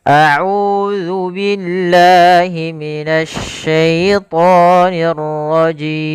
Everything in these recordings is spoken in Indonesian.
أعوذ بالله من الشيطان الرجيم.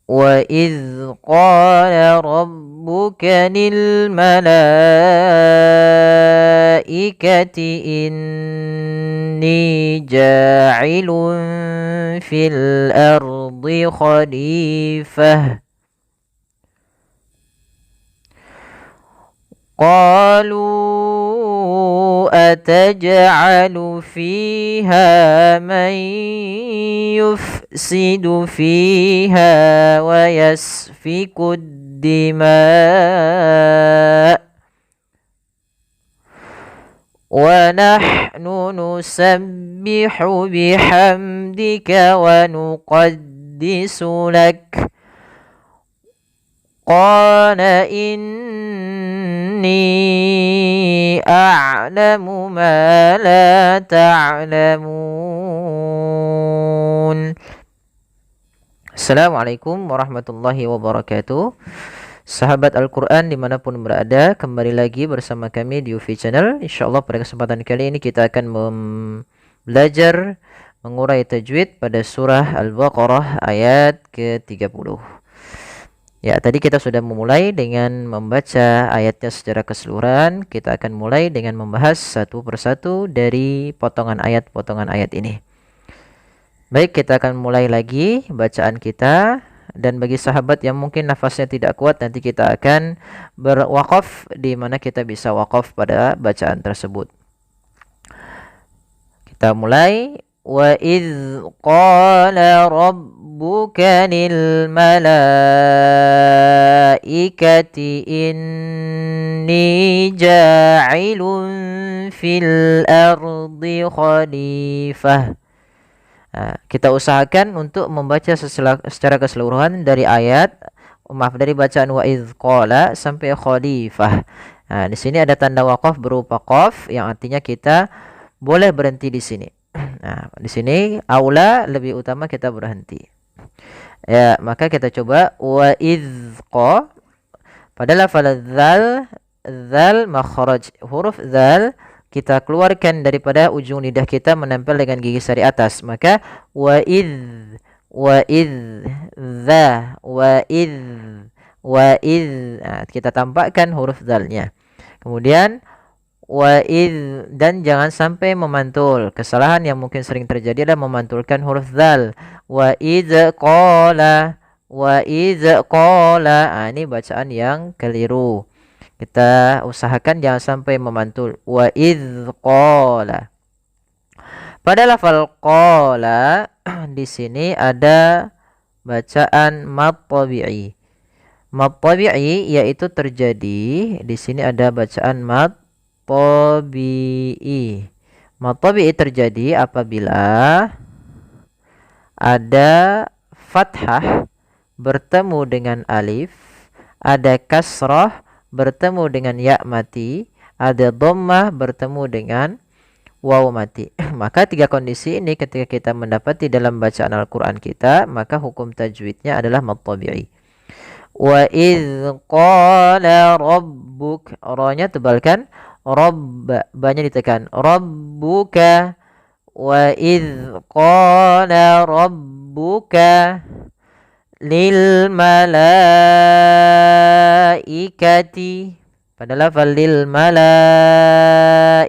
وإذ قال ربك للملائكة إني جاعل في الأرض خليفة قالوا أتجعل فيها من يفسد فيها ويسفك الدماء ونحن نسبح بحمدك ونقدس لك قال إني أعلم ما لا تعلمون. Assalamualaikum warahmatullahi wabarakatuh. Sahabat Al-Quran dimanapun berada, kembali lagi bersama kami di UFI Channel. InsyaAllah pada kesempatan kali ini kita akan belajar mengurai tajwid pada surah Al-Baqarah ayat ke-30. Ya, tadi kita sudah memulai dengan membaca ayatnya secara keseluruhan. Kita akan mulai dengan membahas satu persatu dari potongan ayat ini. Baik, kita akan mulai lagi bacaan kita. Dan bagi sahabat yang mungkin nafasnya tidak kuat, nanti kita akan berwakaf di mana kita bisa wakaf pada bacaan tersebut. Kita mulai. وَإِذْ قَالَ رَبُّكَ لِلْمَلَائِكَةِ إِنِّي جَاعِلٌ فِي الْأَرْضِ خَلِيفَةً. Kita usahakan untuk membaca secara keseluruhan dari dari bacaan وَإِذْ قَالَ sampai khalifah. Di sini ada tanda waqaf berupa qaf yang artinya kita boleh berhenti di sini. Nah, di sini aula lebih utama kita berhenti. Ya, maka kita coba wa idqa pada lafal dzal makhraj huruf dzal kita keluarkan daripada ujung lidah kita menempel dengan gigi sari atas. Maka wa idz kita tampakkan huruf dzalnya. Kemudian dan jangan sampai memantul. Kesalahan yang mungkin sering terjadi adalah memantulkan huruf dzal. Wa idz qala. Ini bacaan yang keliru. Kita usahakan jangan sampai memantul. Wa idz qala. Pada lafal qala di sini ada bacaan mad tabi'i. Mad tabi'i yaitu terjadi di sini ada bacaan mad tabi'i. Mad tabi'i terjadi apabila ada fathah bertemu dengan alif, ada kasrah bertemu dengan ya mati, ada dhammah bertemu dengan waw mati. Maka tiga kondisi ini ketika kita mendapati dalam bacaan Al-Quran kita, maka hukum tajwidnya adalah mad tabi'i. Wa idz qala rabbuk, ra-nya tebalkan, banyak ditekan, rabbuka. Wa idz qala rabbuka lil malaikati, pada lafal lil malaikati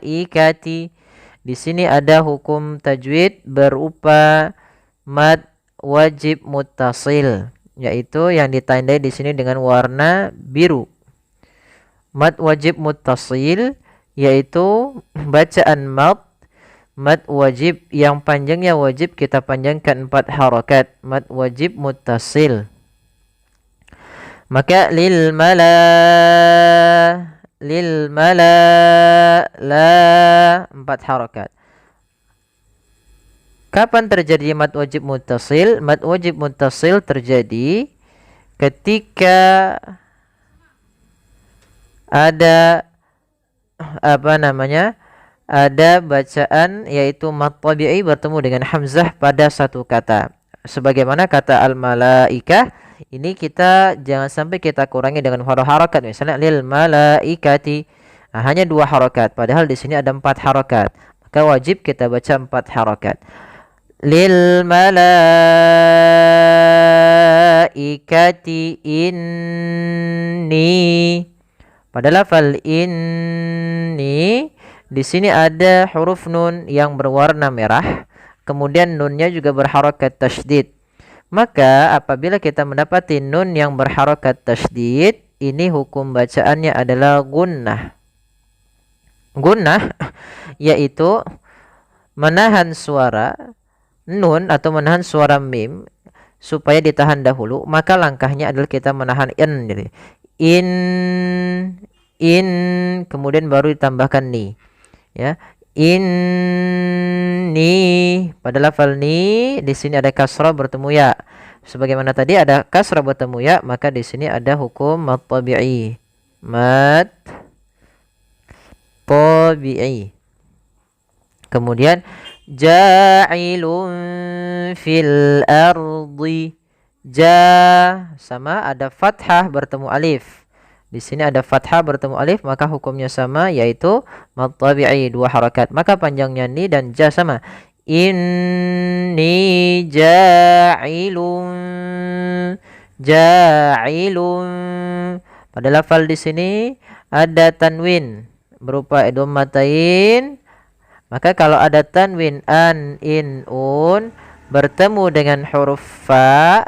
di sini ada hukum tajwid berupa mad wajib muttasil, yaitu yang ditandai di sini dengan warna biru. Mad wajib muttasil yaitu bacaan mad wajib yang panjangnya wajib kita panjangkan 4 harakat, mad wajib muttasil. Maka lil mala la 4 harakat. Kapan terjadi mad wajib muttasil? Mad wajib muttasil terjadi ketika ada ada bacaan yaitu mad tabi'i bertemu dengan hamzah pada satu kata. Sebagaimana kata al-malaikah, ini kita jangan sampai kita kurangi dengan harakat. Misalnya lil malaikati, Nah, hanya 2 harokat, padahal di sini ada 4 harokat. Maka wajib kita baca 4 harokat. Lil malaikati inni. Pada lafal inni di sini ada huruf nun yang berwarna merah, kemudian nunnya juga berharokat tasydid. Maka apabila kita mendapati nun yang berharokat tasydid, ini hukum bacaannya adalah gunnah. Gunnah yaitu menahan suara nun atau menahan suara mim supaya ditahan dahulu, maka langkahnya adalah kita menahan in. Jadi in kemudian baru ditambahkan ni. Ya. Inni pada lafal ni di sini ada kasrah bertemu ya. Sebagaimana tadi ada kasrah bertemu ya, maka di sini ada hukum mad tabi'i. Mad tabi'i. Kemudian ja'ilun fil ardi. Sama ada fathah bertemu alif. Di sini ada fathah bertemu alif, maka hukumnya sama, yaitu mad tabi'i 2 harakat. Maka panjangnya ni dan ja sama. Inni ja'ilun. Pada lafal di sini ada tanwin berupa dhammatain. Maka kalau ada tanwin an, in, un bertemu dengan huruf fa,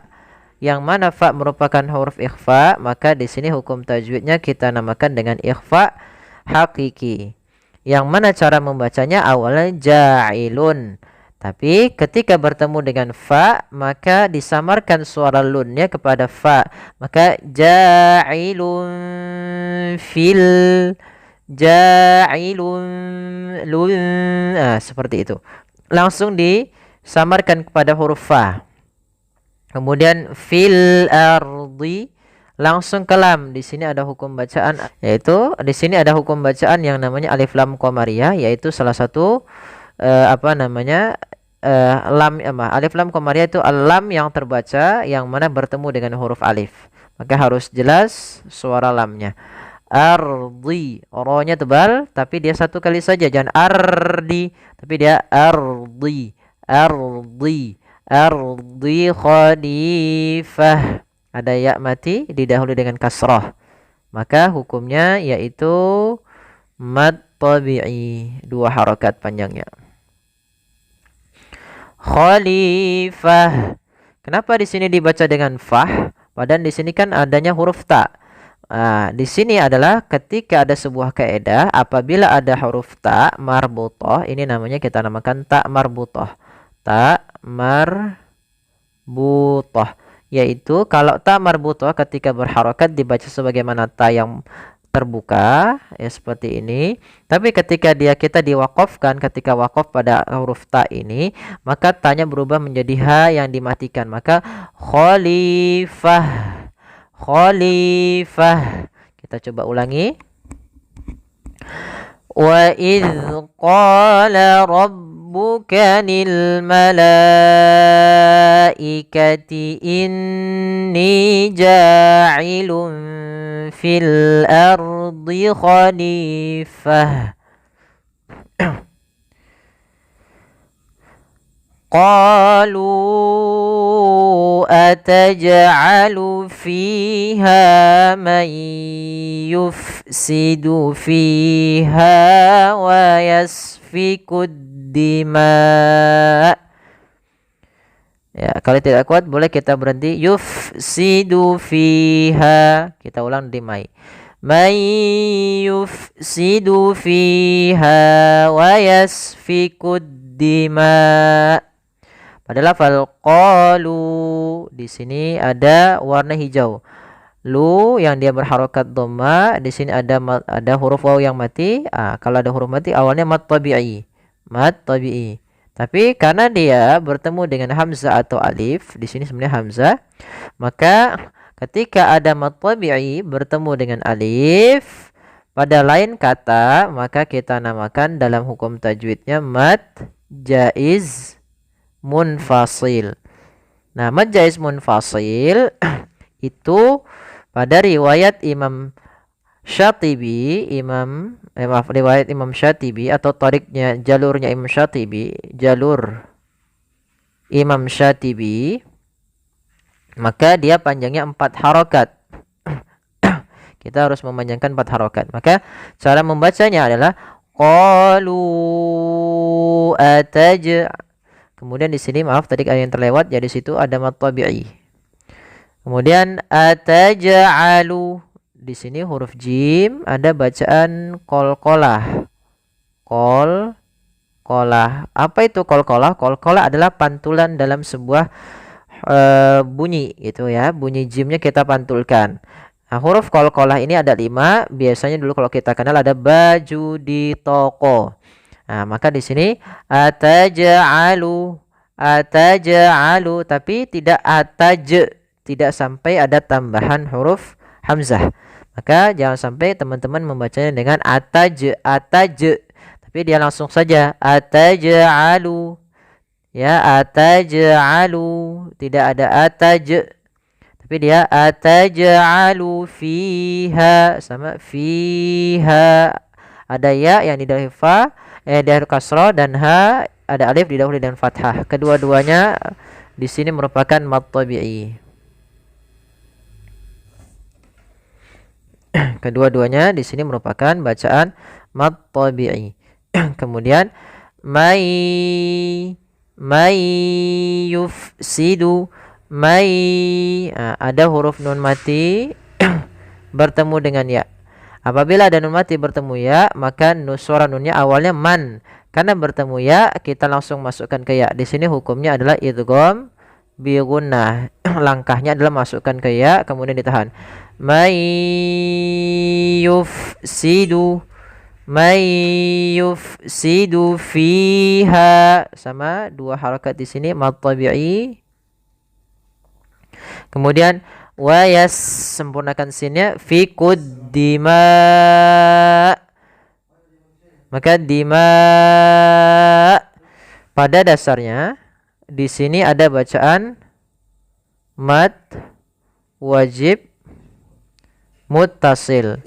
yang mana fa merupakan huruf ikhfa, maka di sini hukum tajwidnya kita namakan dengan ikhfa hakiki. Yang mana cara membacanya awalnya ja'ilun. Tapi ketika bertemu dengan fa, maka disamarkan suara lunnya kepada fa. Maka ja'ilun fil, ja'ilun lun. Nah, seperti itu. Langsung disamarkan kepada huruf fa. Kemudian fil ardi langsung ke lam. Di sini ada hukum bacaan, yaitu di sini ada hukum bacaan yang namanya alif lam qamariyah, yaitu salah satu lam alif lam qamariyah itu lam yang terbaca yang mana bertemu dengan huruf alif. Maka harus jelas suara lamnya. Ardi, ro-nya tebal tapi dia satu kali saja, jangan ardi, tapi dia ardi, ardi. Ardi khalifah. Ada ya mati didahului dengan kasrah. Maka hukumnya yaitu mad tabi'i 2 harakat panjangnya. Khalifah. Kenapa di sini dibaca dengan fah? Padahal di sini kan adanya huruf ta. Nah, di sini adalah ketika ada sebuah kaidah, apabila ada huruf ta marbutah, ini namanya kita namakan ta marbutah. Ta marbutah, yaitu kalau ta marbutah ketika berharokat dibaca sebagaimana ta yang terbuka, ya seperti ini. Tapi ketika kita diwakafkan, ketika wakaf pada huruf ta ini, maka ta-nya berubah menjadi ha yang dimatikan. Maka khalifah, khalifah. Kita coba ulangi. Wa idh qala rabbuka lil malaikati inni ja'ilun fil ardi khalifah. Qalu ataj'alu fiha man yufsidu fiha wa yasfikud dima. Ya, kalau tidak kuat boleh kita berhenti. Yufsidu fiha. Kita ulang dimai. Man yufsidu fiha wa yasfikud dima. Pada lafal qalu di sini ada warna hijau. Lu yang dia berharokat dhamma, di sini ada huruf waw yang mati. Kalau ada huruf mati awalnya mad tabi'i. Mad tabi'i. Tapi karena dia bertemu dengan hamzah atau alif, di sini sebenarnya hamzah, maka ketika ada mad tabi'i bertemu dengan alif pada lain kata, maka kita namakan dalam hukum tajwidnya mad jaiz munfasil. Nah, mad jaiz munfasil itu pada riwayat Imam Syatibi, riwayat Imam Syatibi atau tariknya, jalurnya Imam Syatibi, jalur Imam Syatibi, maka dia panjangnya 4 harokat. Kita harus memanjangkan 4 harokat. Maka cara membacanya adalah qalu kemudian di sini maaf tadi ada yang terlewat, jadi situ ada mad tabi'i. Kemudian ataj'alu, di sini huruf jim ada bacaan qalqalah. Qalqalah. Apa itu qalqalah? Qalqalah adalah pantulan dalam sebuah bunyi gitu ya. Bunyi jimnya kita pantulkan. Nah, huruf qalqalah ini ada 5. Biasanya dulu kalau kita kenal ada baju di toko. Nah, maka di sini ataj'alu, tapi tidak tidak sampai ada tambahan huruf hamzah. Maka jangan sampai teman-teman membacanya dengan ataj, tapi dia langsung saja ataj'alu. Ya, ataj'alu, tidak ada ataj. Tapi dia ataj'alu fiha, sama fiha. Ada ya yang didahului fa, dahulu kasrah, dan ha ada alif didahului dengan fathah. Kedua-duanya di sini merupakan mad tabi'i. Kedua-duanya di sini merupakan bacaan mad tabi'i. Kemudian may yufsidu, ada huruf nun mati bertemu dengan ya. Apabila ada nun mati bertemu ya, maka suara nunnya awalnya man. Karena bertemu ya, kita langsung masukkan ke ya. Di sini hukumnya adalah idgham bi gunnah. Langkahnya adalah masukkan ke ya, kemudian ditahan. May yufsidu fiha, sama 2 harakat di sini mad tabi'i. Kemudian wayas, sempurnakan sinnya, fi kuddima, maka dima pada dasarnya di sini ada bacaan mad wajib muttasil,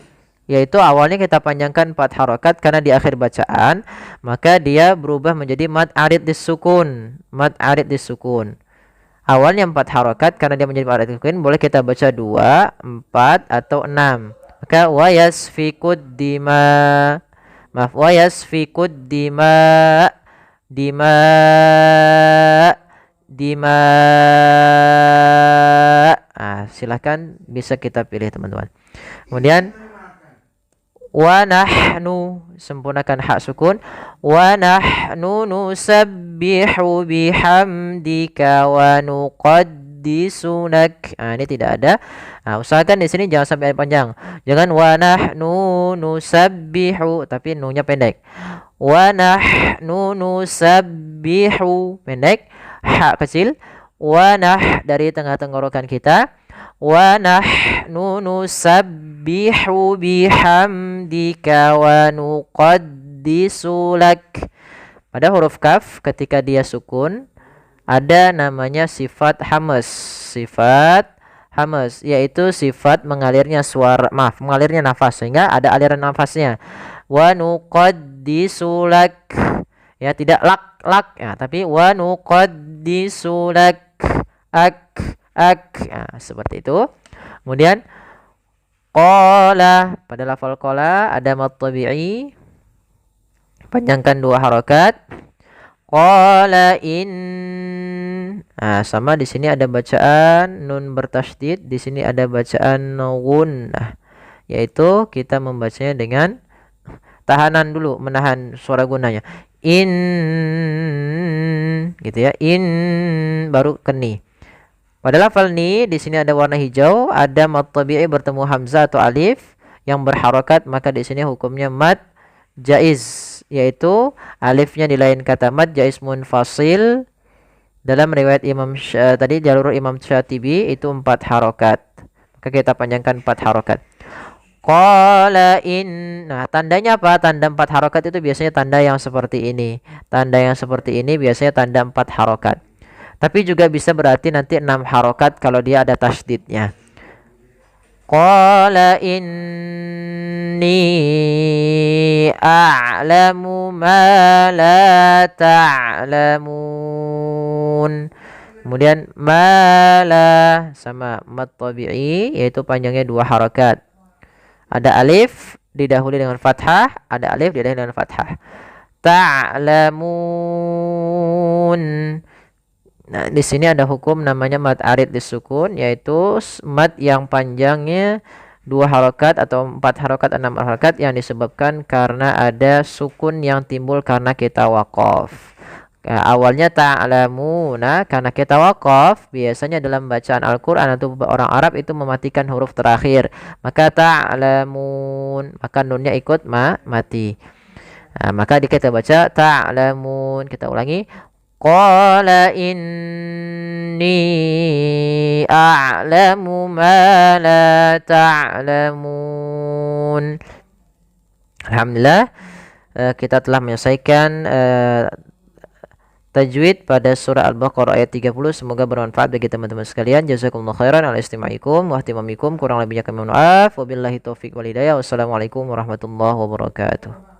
yaitu awalnya kita panjangkan 4 harokat karena di akhir bacaan, maka dia berubah menjadi mad arid disukun. Awalnya 4 harokat karena dia menjadi mad arid disukun, boleh kita baca 2, 4 atau 6. Maka wayasfikud dima, silahkan bisa kita pilih teman-teman. Kemudian wa nahnu, sempurnakan hak sukun, wa nahnu nusabbihu bihamdika wa nuqaddisu lak. Ini tidak ada. Usahakan di sini jangan sampai panjang. Jangan wa nahnu nusabbihu tapi nunya pendek. Wa nahnu nusabbihu pendek, hak kecil. Wa dari tengah tenggorokan kita. Wa nahnu nusabbihu bihamdika wa nuqaddisu lak. Pada huruf kaf ketika dia sukun ada namanya sifat hamas, yaitu sifat mengalirnya nafas, sehingga ada aliran nafasnya. Wa nuqaddisu lak, ya tidak lak ya, tapi wa nuqaddisu lak, seperti itu. Kemudian qala, pada lafal qala ada mad tabi'i, panjangkan 2 harakat. Qala sama di sini ada bacaan nun bertasydid, di sini ada bacaan gunnah, yaitu kita membacanya dengan tahanan dulu, menahan suara gunnahnya. In gitu ya, in baru keni. Pada lafal ni di sini ada warna hijau, ada mad tabi'i bertemu hamzah atau alif yang berharakat, maka di sini hukumnya mad jaiz, yaitu alifnya di lain kata mad jaiz munfasil. Dalam riwayat tadi jalur Imam Syatibi itu 4 harokat, maka kita panjangkan 4 harokat. Qala in, tandanya apa? Tanda 4 harokat itu biasanya tanda yang seperti ini. Tanda yang seperti ini biasanya tanda 4 harokat. Tapi juga bisa berarti nanti 6 harokat kalau dia ada tasydidnya. qala inni a'lamu ma la ta'lamun. Kemudian mala sama mat tabi'i yaitu panjangnya 2 harakat. Ada alif didahului dengan fathah, ada alif didahului dengan fathah. Ta'lamun. Nah, di sini ada hukum namanya mad arid disukun, yaitu mad yang panjangnya 2 harokat atau 4 harokat, 6 harokat yang disebabkan karena ada sukun yang timbul karena kita waqaf. Nah, awalnya ta'lamuna karena kita waqaf, biasanya dalam bacaan Al-Qur'an atau orang Arab itu mematikan huruf terakhir. Maka ta'lamun, maka nunnya ikut mati. Nah, maka kita baca ta'lamun. Kita ulangi. Qala inni a'lamu ma la ta'lamun. Alhamdulillah, kita telah menyelesaikan tajwid pada surah Al-Baqarah ayat 30. Semoga bermanfaat bagi teman-teman sekalian. Jazakumullahu khairan ala istimaikum wa ihtimamikum. Kurang lebihnya kami mohon maaf. Wabillahi taufik wal hidayah. Wassalamualaikum warahmatullahi wabarakatuh.